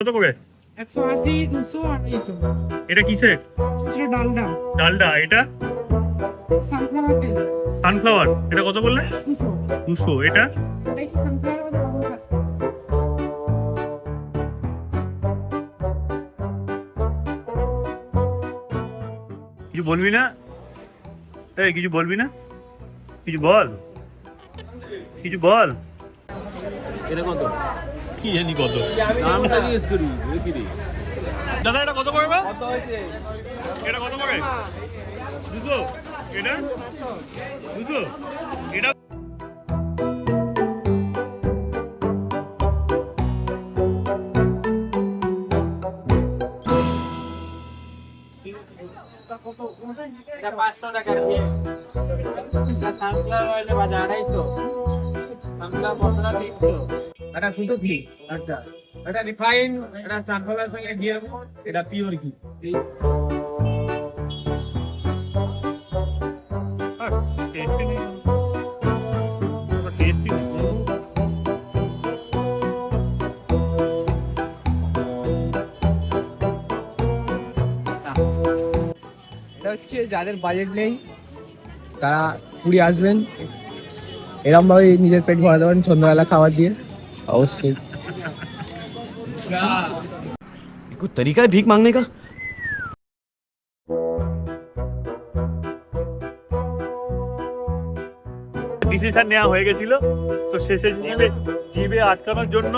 কত করে? 180, 200 আর 250 এটা কিসের? সেটা ডালডা ডালডা। এটা সানফ্লাওয়ার তেল সানফ্লাওয়ার। এটা কত বললে? 200 200। এটা এটাই তো সানফ্লাওয়ার মধ্যে বাবুল কাস্তা কিছু বলবি না? এই কিছু বলবি না? কিছু বল, কিছু বল। এটা কত? কি জানি কত দামটা জিজ্ঞেস করি বিক্রি। দাদা এটা কত করে? কত হয়েছে? এটা কত করে? 200। এটা 200। এটা এটা 500 টাকা এটা সানফ্লাওয়ার অয়েলের বাজার 250 সানফ্লাওয়ার মশলা 300 এটা শুধু ঘি আচ্ছা এটা রিফাইন এটা সানফ্লাওয়ার সঙ্গে ঘি দেবো এটা পিওর ঘি টেস্টি নেই, টেস্টি নেই। এটা হচ্ছে যাদের বাজেট নেই তারা পুরী আসবেন, এরকম ভাবে নিজের পেট ভরাতে পারেন সন্ধ্যাবেলা খাবার দিয়ে অবশ্যই। कोई तरीका है भीख मांगने का? ডিসিশন নেওয়া হয়ে গেছিল, তো শেষে জিভে আটকানোর জন্য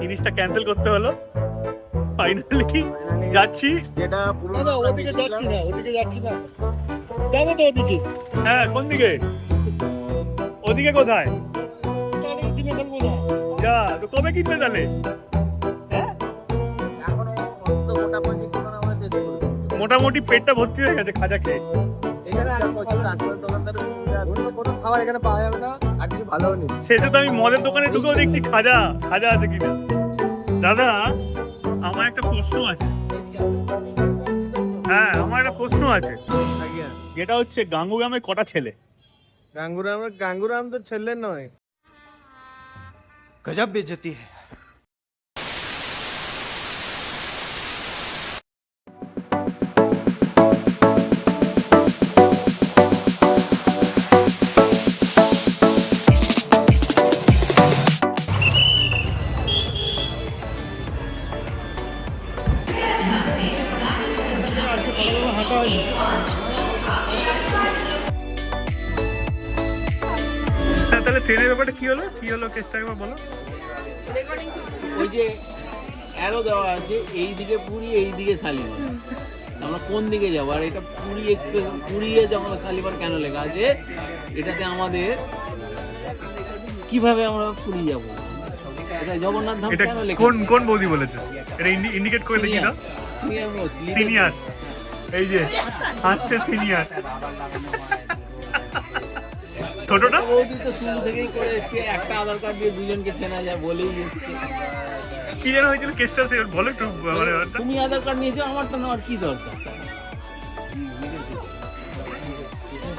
জিনিসটা ক্যান্সেল করতে হলো। ফাইনালি যাচ্ছি। যেটা পুরো ওদিকে যাচ্ছি না যাবো তো ওদিকে হ্যাঁ, কোন দিকে? ওদিকে কোথায়? তাহলে কিনে ফেলবো না যা, তো কবে কিনবে তাহলে? এখনো অন্তত গোটা পঞ্চাশ দোকান আমরা টেস্ট করবো। মোটামুটি পেটটা ভর্তি হয়ে গেছে খাজা খেয়ে। এখানে আর প্রচুর আজকাল দোকানদারের সুবিধা আছে। অন্য কোনো খাবার এখানে পাওয়া যাবে না, আর কিছু ভালোও নেই। শেষে তো আমি মদের দোকানে ঢুকেও দেখছি খাজা খাজা আছে কিনা। দাদা আমার একটা প্রশ্ন আছে। হ্যাঁ, আমার একটা প্রশ্ন আছে, যেটা হচ্ছে গাঙ্গুগ্রামে কটা ছেলে? গাঙ্গুরাম তো ছেলে নয়। गजब बेइज्जती है। তাহলে ট্রেনের ব্যাপারটা কি হলো কেসটা একবার বলো। ওই যে অ্যারো দেওয়া আছে, এই দিকে পুরী এই দিকে শালিমার। আমরা কোন দিকে যাবো? আর এটা পুরী এক্সপ্রেস, পুরীতে যখন শালিমার কেন লেখা আছে? এটাতে আমাদের কিভাবে আমরা পুরী যাব? এটা জগন্নাথ ধাম এটা কেন লেখা? কোন বৌদি বলেছে? এটা ইন্ডিকেট করে দেখি না। সিনিয়র মোস্ট সিনিয়র, এই যে হাসছে সিনিয়র। ছোটটা বৌদি তো শুরু থেকেই করে এসছে, একটা আধার কার্ড দিয়ে দুজনকে চেনা যায় বলেই এসছে। কি যেন হয়েছিল কেসটা, সে বলো একটু মানে ব্যাপারটা। তুমি আধার কার্ড নিয়েছো, আমারটা নেওয়ার কি দরকার?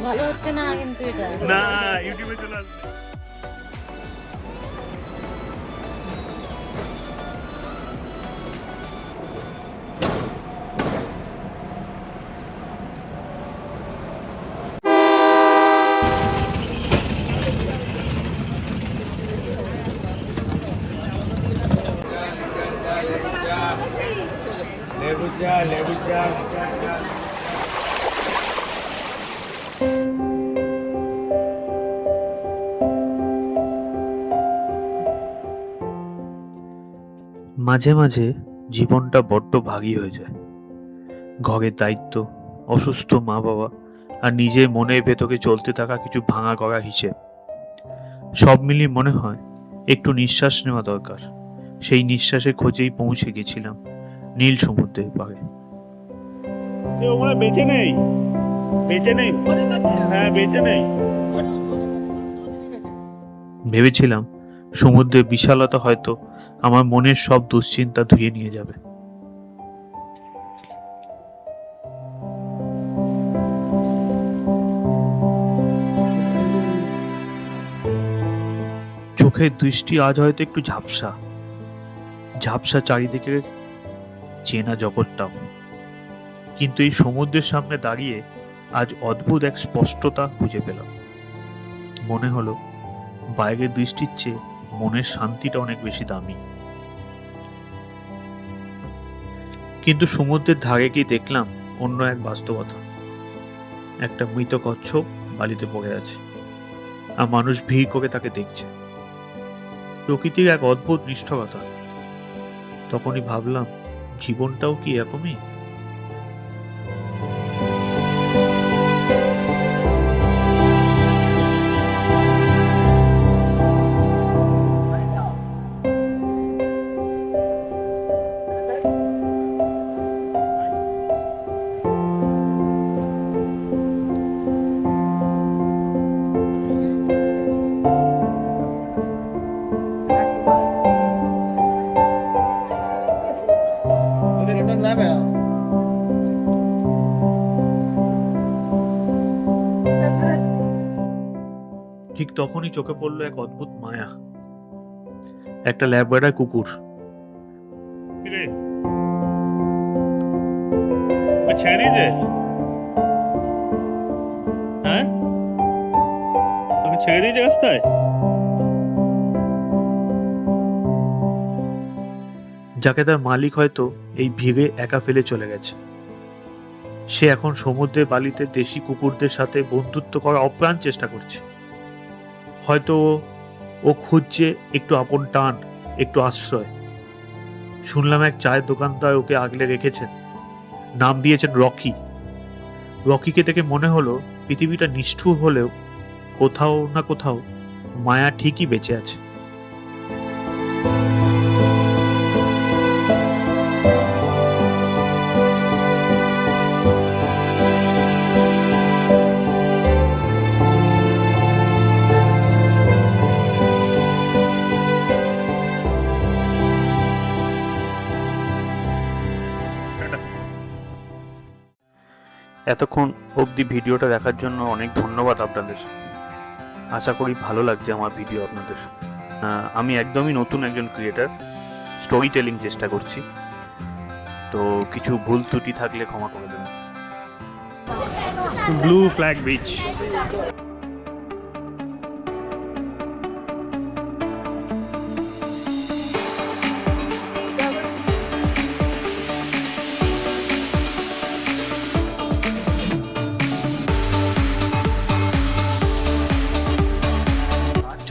ভালো হচ্ছে না কিন্তু এটা না, ইউটিউবে চলে আসবে। মাঝে মাঝে জীবনটা বড্ড ভাগী হয়ে যায়। ঘরের দায়িত্ব, অসুস্থ মা বাবা, আর নিজের মনের ভেতরে চলতে থাকা কিছু ভাঙা করা হিসেব, সব মিলিয়ে মনে হয় একটু নিঃশ্বাস নেওয়া দরকার। সেই নিঃশ্বাসের খোঁজেই পৌঁছে গেছিলাম নীল সমুদ্রের পাড়ে। ওরা বেঁচে নেই, হ্যাঁ বেঁচে নেই। ভেবেছিলাম সমুদ্রের বিশালতা হয়তো আমার মনের সব দুশ্চিন্তা ধুয়ে নিয়ে যাবে। চোখের দৃষ্টি আজ হয়তো একটু ঝাপসা চারিদিকে চেনা জগৎটাও। কিন্তু এই সমুদ্রের সামনে দাঁড়িয়ে আজ অদ্ভুত এক স্পষ্টতা খুঁজে পেলাম। মনে হলো বাইরের দৃষ্টির চেয়ে মনের শান্তিটা অনেক বেশি দামি। কিন্তু সমুদ্রের ধারে গিয়ে দেখলাম অন্য এক বাস্তবতা। একটা মৃত কচ্ছপ বালিতে পড়ে আছে, আর মানুষ ভিড় করে তাকে দেখছে। প্রকৃতির এক অদ্ভুত নিষ্ঠুরতা। তখনই ভাবলাম, জীবনটাও কি এরকমই? ঠিক তখনই চোখে পড়লো এক অদ্ভুত মায়া। একটা ল্যাব্রাডর কুকুর। কিরে, ওকে ছেড়ে দিয়েছে? হ্যাঁ, ওকে ছেড়ে দিয়েছে রাস্তায়? যাকে তার মালিক হয়তো এই ভিড়ে একা ফেলে চলে গেছে। সে এখন সমুদ্রের বালিতে দেশি কুকুরদের সাথে বন্ধুত্ব করার অপ্রাণ চেষ্টা করছে। হয়তো ও খুঁজছে একটু আপন টান, একটু আশ্রয়। শুনলাম এক চায়ের দোকানদার ওকে আগলে রেখেছেন, নাম দিয়েছেন রকি। রকিকে দেখে মনে হলো পৃথিবীটা নিষ্ঠুর হলেও কোথাও না কোথাও মায়া ঠিকই বেঁচে আছে। এতক্ষণ অবধি ভিডিওটা দেখার জন্য অনেক ধন্যবাদ আপনাদের। আশা করি ভালো লাগছে আমার ভিডিও আপনাদের। আমি একদমই নতুন একজন ক্রিয়েটার, স্টোরি টেলিং চেষ্টা করছি, তো কিছু ভুল ত্রুটি থাকলে ক্ষমা করে দেবেন। Blue flag beach.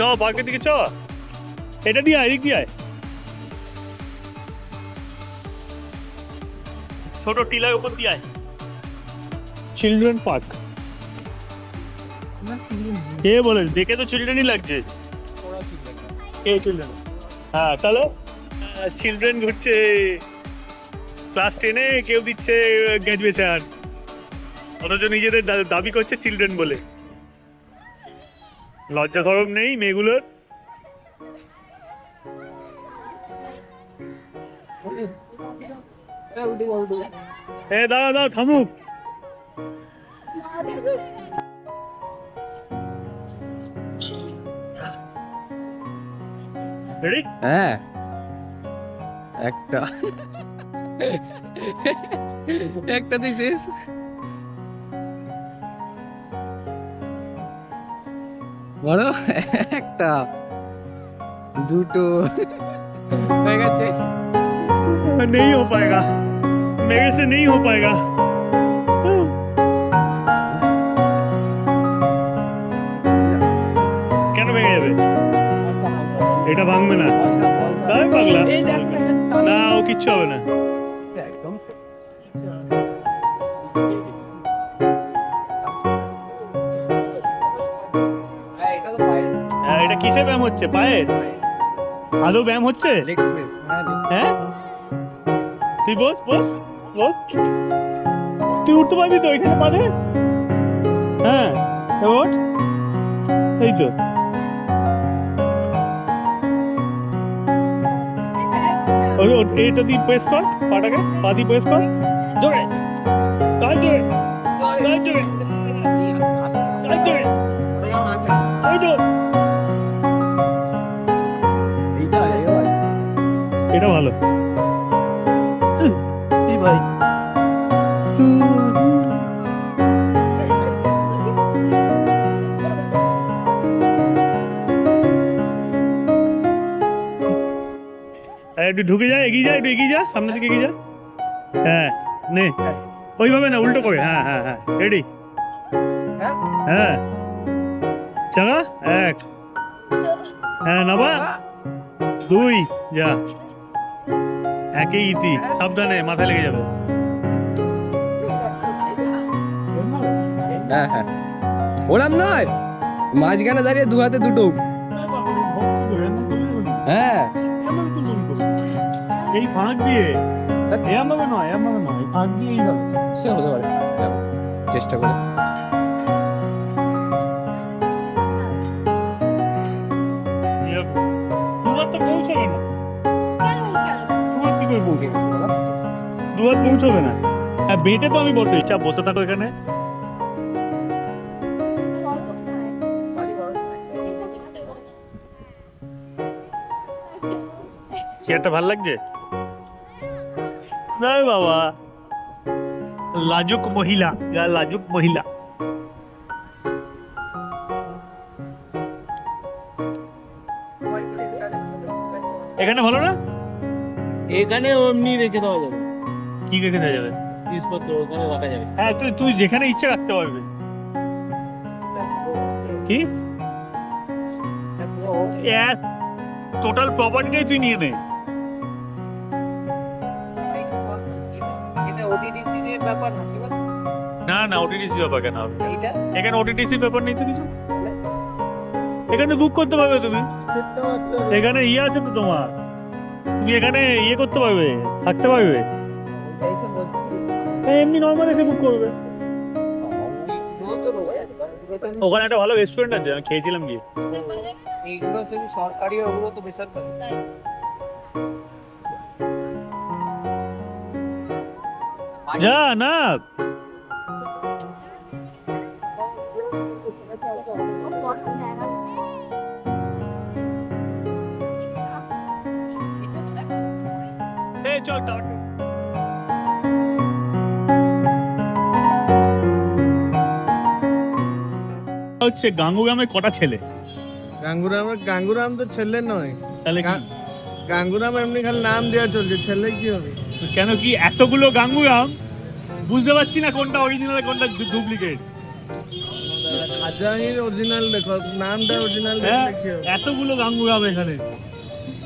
চ পার্কের দিকে চ, এটা দিয়ে আয়, এদিক দিয়ে আয়। ছোট টিলার উপর দিয়ে আয়। চিলড্রেন পার্ক কে বলে? দেখে তো চিলড্রেনই লাগছে। কে চিলড্রেন? হ্যাঁ, তাহলে চিলড্রেন ঘুরছে ক্লাস 10-এ, কেউ দিচ্ছে গ্র্যাজুয়েশন, অথচ নিজেদের দাবি করছে চিলড্রেন বলে। লজ্জা শরম নেই মেয়েগুলোর? দাঁড়া দাঁড়া, থামুক। রেডি? হ্যাঁ, একটা একটাতেই শেষ। বড় একটা, দুটো হয়ে গেছে। नहीं हो पाएगा, मेरे से नहीं हो पाएगा। কেন ভেঙে যাবে? এটা ভাঙবে না, তাই পাগলা? না, ও কিচ্ছু হবে না। একদম হ্যাঁ, এটা কিসে ব্যায়াম হচ্ছে? পায়ের আদৌ ব্যায়াম হচ্ছে? হ্যাঁ, তুই বস বস বস, তুই উঠতে পারবি তো এখানে পারে? হ্যাঁ, ওঠ, এই তো। এটা দিয়ে প্রেস কর, পাটাকে পা দিয়ে প্রেস কর, জোরে, তাই জোরে, তাই জোরে, তাই জোরে, ওই তো। এটা ভালো। ভাই একটু ঢুকে যায়, এগিয়ে যায়, একটু এগিয়ে যা, সামনের দিকে এগিয়ে যা। হ্যাঁ নে, ওইভাবে না, উল্টো করে। হ্যাঁ হ্যাঁ হ্যাঁ, রেডি। হ্যাঁ চাঙা, এক, হ্যাঁ নাবা, দুই, যা, একই ইতি, সাবধানে, মাথায় লেগে যাবে। হ্যাঁ হ্যাঁ, ওরম নয়, মাঝখানে দাঁড়িয়ে দু হাতে দুটো। হ্যাঁ এই ফাঁক দিয়ে, এমন নয়, এমন নয়, ফাঁক দিয়ে এইভাবে। সে হতে পারে, চেষ্টা করে। দুবার তো পৌঁছবে না, দুবার কি করে পৌঁছবে? দুবার পৌঁছবে না। হ্যাঁ বেটে তো আমি বলতে ইচ্ছা, বসে থাকো এখানে। চেয়ারটা ভালো লাগছে? না বাবা, লাজুক মহিলা, লাজুক মহিলা। এখানে ভালো না? এখানে এমনি রেখে দেওয়া যাবে, কি রেখে দেওয়া যাবে? জিনিসপত্র ওখানে রাখা যাবে। হ্যাঁ তুই যেখানে ইচ্ছে রাখতে পারবে। কি টোটাল প্রপার্টিটাই তুই নিয়ে নে। না না, ওটিডিসি ব্যাপার কেন হবে? এখানে ওটিডিসি ব্যাপার নেই তো কিছু। এখানে বুক করতে পারবে তুমি, এখানে ইয়ে আছে তো তোমার, তুমি এখানে ইয়ে করতে পারবে, থাকতে পারবে। এমনি নর্মাল এসে বুক করবে। ওখানে একটা ভালো রেস্টুরেন্ট আছে, আমি খেয়েছিলাম গিয়ে। এইগুলো শুধু সরকারি, ওগুলো তো বেসরকারি। যা না, এই চল টাটা। হচ্ছে গাঙ্গুগ্রামে কটা ছেলে? গাঙ্গুরাম তো ছেলে নয়, তাহলে কি? গাঙ্গুরাম এমনি খালি নাম দেওয়া চলছে, ছেলে কি হবে? কেন কি এতগুলো গাঙ্গুগ্রাম, বুঝতে পারছি না কোনটা অরিজিনাল কোনটা ডুপ্লিকেট। খাজাহির অরিজিনাল দেখো, নামটা অরিজিনাল হ্যাঁ, দেখো। এতগুলো গাঙ্গুগ্রাম এখানে।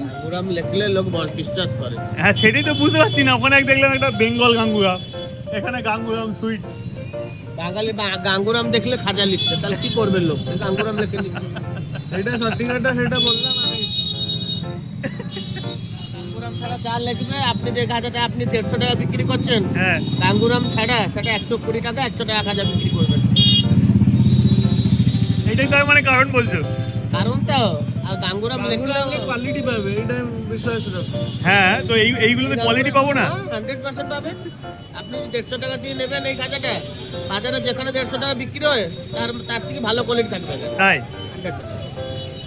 গাঙ্গুরাম লিখলে লোক বিশ্বাস করে। হ্যাঁ সেটাই তো বুঝতে পারছি না। ওখানে দেখলাম একটা বেঙ্গল গাঙ্গুগ্রাম, এখানে গাঙ্গুগ্রাম সুইট। বাঙালি গাঙ্গুরাম দেখলে খাজা লিখছে, তাহলে কি করবে লোক? সে গাঙ্গুরাম লিখে নিচ্ছে। এটা সঠিকটা সেটা বললাম আমি। গাঙ্গুরাম ছাড়া যা লিখবে, আপনি যে খাজাটা আপনি 150 টাকা বিক্রি করছেন, হ্যাঁ গাঙ্গুরাম ছাড়া সেটা 120 টাকা, 100 টাকা খাজা বিক্রি করবেন। এটাই তার মানে কারণ বলছো? কারণ তো, আর গাঙ্গুরাম লিখলে কোয়ালিটি পাবে, এটা বিশ্বাস রাখো। হ্যাঁ তো এইগুলোতে কোয়ালিটি পাবো না? 100% পাবেন। আপনি 150 টাকা দিয়ে নেবেন এই খাজাটা, বাজারে যেখানে 150 টাকা বিক্রি হয় তার থেকে ভালো কোয়ালিটি থাকবে। তাই? 100%।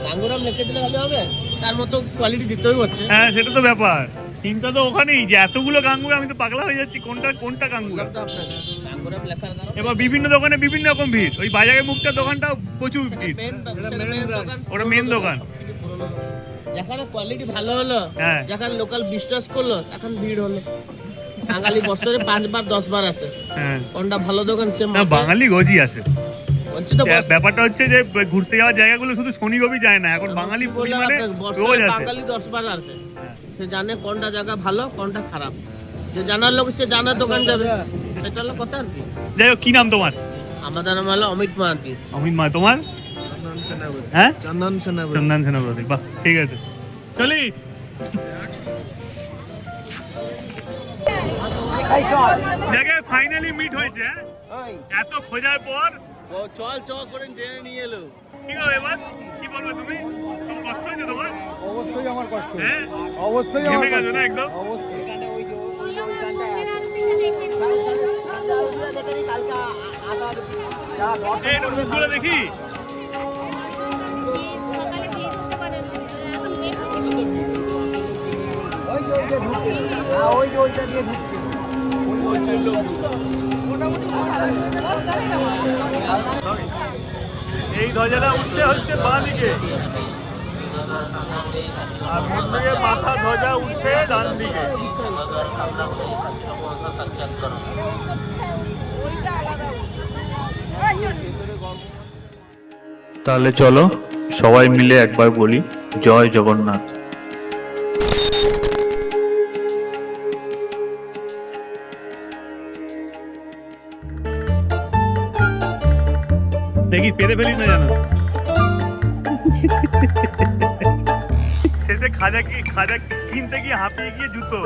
গাঙ্গুরাম লিখে দিলে ভালো হবে, তার মতো কোয়ালিটি দিতেই হচ্ছে। হ্যাঁ সেটা তো ব্যাপার। চিন্তা তো ওখানেই যে এতগুলো গাঙ্গুগ্রাম, আমি তো পাগলা হয়ে যাচ্ছি কোনটা গাঙ্গুগ্রাম। গাঙ্গুরাম লেখার কারণ এবার বিভিন্ন দোকানে বিভিন্ন রকম ভিড়। ওই বাজারের মুখটা দোকানটা প্রচুর ভিড়, ওটা মেন দোকান। যেখানে কোয়ালিটি ভালো হলো, হ্যাঁ যেখানে লোকাল বিশ্বাস করলো, এখন ভিড় হলো। বাঙালি বছরে 5 বার 10 বার আছে, হ্যাঁ। কোনটা ভালো দোকান সে না বাঙালি রোজই আসে। বলছি তো, ব্যাপারটা হচ্ছে যে ঘুরতে যাওয়ার জায়গাগুলো শুধু শনি রবি যায় না, এখন বাঙালি পরিমাণে রোজ আসে। বাঙালি 10 বার আসে, সে জানে কোনটা জায়গা ভালো কোনটা খারাপ। যে জানার লোক সে জানার দোকান যাবে, সেটা হলো কথা আর কি। যাই হোক, কি নাম তোমার? আমাদের নাম হলো অমিত মাহাতি। অমিত মা। তোমার? হ্যাঁ চন্দন সেনাপতি। চন্দন সেনাপতি। বাহ ঠিক আছে, চলি। দেখে ফাইনালি মিট হয়েছে। এত খোঁজার পর চল করে ট্রেনে নিয়ে এলো। কি গো, এবার কি বলবে তুমি? খুব কষ্ট হয়েছে তোমার? অবশ্যই আমার কষ্ট, হ্যাঁ অবশ্যই ঘেমে গেছো না একদম? অবশ্যই। এই মুখগুলো দেখি। ওই যে ওইটা দিয়ে ঢুকছে। এই ধ্বজাটা উঠছে হচ্ছে বাঁ দিকে, আর মন থেকে মাথা ধ্বজা উঠছে ডান দিকে। তাহলে চলো সবাই মিলে একবার বলি জয় জগন্নাথ। দেখি পেরে ফেলিস না জানো। শেষে খাজা কিনতে গিয়ে হাঁপিয়ে গিয়ে জুতো।